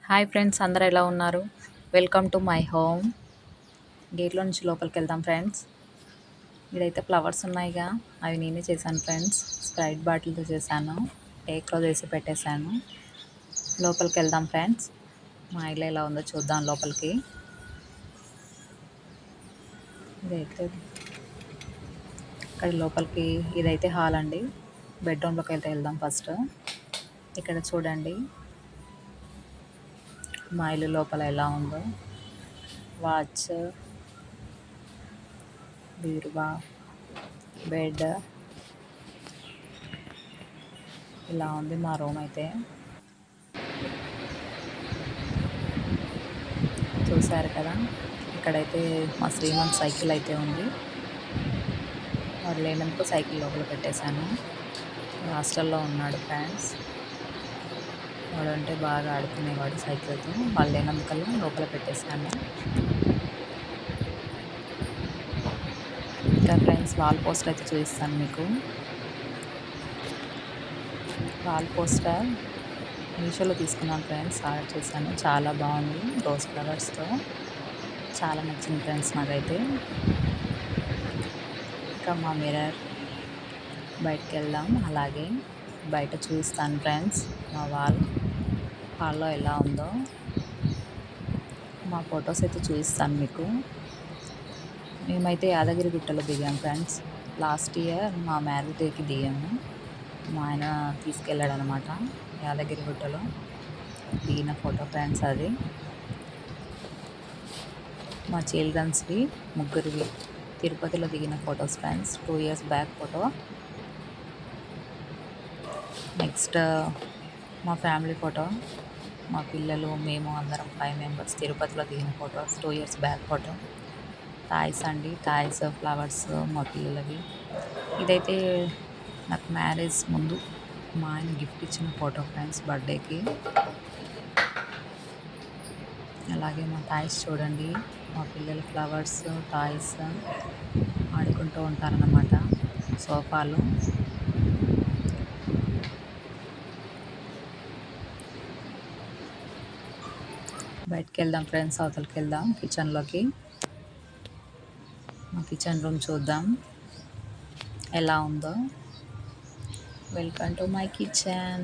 Hi friends, అందరూ ఎలా ఉన్నారు? Welcome to my home. గేట్లో నుంచి లోపలికి వెళ్దాం ఫ్రెండ్స్. ఇక్కడైతే ఫ్లవర్స్ ఉన్నాయిగా, అవి నేనే చేశాను ఫ్రెండ్స్. స్ప్రైట్ బాటిల్తో చేశాను, టేక్లో చేసి పెట్టేశాను. లోపలికి వెళ్దాం ఫ్రెండ్స్. మా ఇల్లు ఎలా ఉందో చూద్దాం లోపలికి. ఇదైతే ఇక్కడ లోపలికి, ఇదైతే హాల్ అండి. బెడ్రూమ్లోకి అయితే వెళ్దాం ఫస్ట్. ఇక్కడ చూడండి మా ఇల్లు లోపల ఎలా ఉందో. వాచ్, బీరువా, బెడ్, ఇలా ఉంది మా రూమ్ అయితే. చూసారు కదా, ఇక్కడైతే మా శ్రీమంత్ సైకిల్ అయితే ఉంది. వాడు లేనందుకు సైకిల్ లోపల పెట్టేశాను. హాస్టల్లో ఉన్నాడు ఫ్రెండ్స్. వాడు అంటే బాగా ఆడుకునేవాడు సైకిల్తో. వాళ్ళు లేనందుకల్లా లోపల పెట్టేశాను. ఇంకా ఫ్రెండ్స్, వాల్ పోస్టర్ అయితే చూపిస్తాను మీకు. వాల్ పోస్టర్ మీషోలో తీసుకున్నాను ఫ్రెండ్స్. ఆర్డర్ చేశాను, చాలా బాగుంది. రోజ్ ఫ్లవర్స్తో చాలా నచ్చింది ఫ్రెండ్స్ నాకైతే. ఇంకా మా మిర్రర్, బయటకు వెళ్దాం. అలాగే బయట చూపిస్తాను ఫ్రెండ్స్ మా హాల్లో ఎలా ఉందో. మా ఫొటోస్ అయితే చూపిస్తాను మీకు. మేమైతే యాదగిరిగుట్టలో దిగాం ఫ్రెండ్స్. లాస్ట్ ఇయర్ మా మ్యారేజ్ డేకి దిగాము. మా ఆయన తీసుకెళ్ళాడు అనమాట. యాదగిరిగుట్టలో దిగిన ఫోటో ఫ్రెండ్స్ అది. మా చిల్డ్రన్స్వి ముగ్గురివి తిరుపతిలో దిగిన photos friends. 2 years back photo. Next మా ఫ్యామిలీ ఫోటో, మా పిల్లలు మేము అందరం 5 members తిరుపతిలో దిగిన photos. 2 years back photo. Toys అండి, టాయ్స్, ఫ్లవర్స్ మా పిల్లలవి. ఇదైతే నాకు మ్యారేజ్ ముందు మా ఆయన గిఫ్ట్ ఇచ్చిన ఫోటో ఫ్రెండ్స్, బర్త్డేకి. అలాగే మా టాయ్స్ చూడండి. మా పిల్లలు ఫ్లవర్స్, టాయ్స్ ఆడుకుంటూ ఉంటారన్నమాట సోఫాలో. బయటకు వెళ్దాం ఫ్రెండ్స్, అవతలకి వెళ్దాం కిచెన్లోకి. మా కిచెన్ రూమ్ చూద్దాం ఎలా ఉందో. Welcome to my kitchen.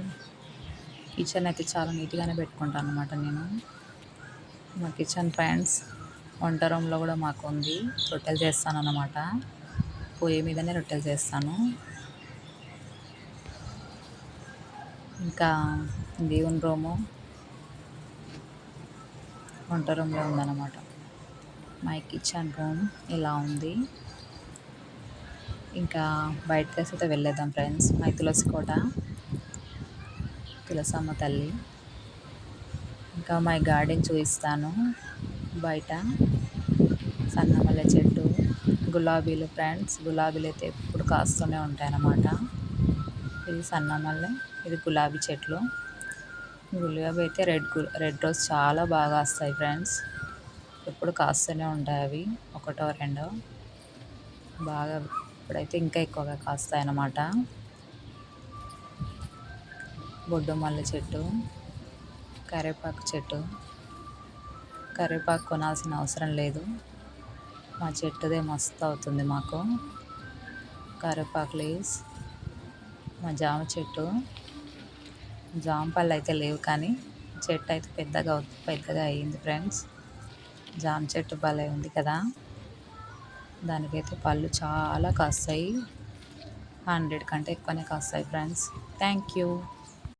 Kitchen అయితే చాలా నీట్గానే పెట్టుకుంటాను అనమాట నేను. మా కిచెన్ ఫ్రెండ్స్, వంట రూమ్లో కూడా మాకు ఉంది. రొట్టెలు చేస్తాను అన్నమాట. పొయ్యి మీదనే రొట్టెలు చేస్తాను. ఇంకా దేవుని రూము వంట రూమ్లో ఉందన్నమాట. మై కిచెన్ రూమ్ ఇలా ఉంది. ఇంకా బయటకు అయితే వెళ్ళేద్దాం ఫ్రెండ్స్. మై తులసి కోట, తులసమ్మ తల్లి. ఇంకా మై గార్డెన్ చూపిస్తాను. బయట సన్నమల్లె చెట్టు, గులాబీలు ఫ్రెండ్స్. గులాబీలు అయితే ఎప్పుడు కాస్తూనే ఉంటాయి అన్నమాట. ఇది సన్నమల్లె, ఇది గులాబీ చెట్లు. గులాబీ అయితే రెడ్ రోజ్ చాలా బాగా వస్తాయి ఫ్రెండ్స్. ఎప్పుడు కాస్తూనే ఉంటాయి అవి, ఒకటో రెండో. బాగా ఇప్పుడైతే ఇంకా ఎక్కువగా కాస్తాయి అన్నమాట. బొడ్డు మల్లె చెట్టు, కరివేపాకు చెట్టు. కరివేపాకు కొనాల్సిన అవసరం లేదు, మా చెట్టుదే మస్తు అవుతుంది మాకు కరివేపాకు లీవ్స్. మా జామ చెట్టు, జామ పళ్ళు అయితే లేవు కానీ చెట్టు అయితే పెద్దగా అయ్యింది ఫ్రెండ్స్. జామ చెట్టు భలే ఉంది కదా. దానికైతే పళ్ళు చాలా కాస్తాయి. 100 కంటే ఎక్కువనే కాస్తాయి ఫ్రెండ్స్. Thank you.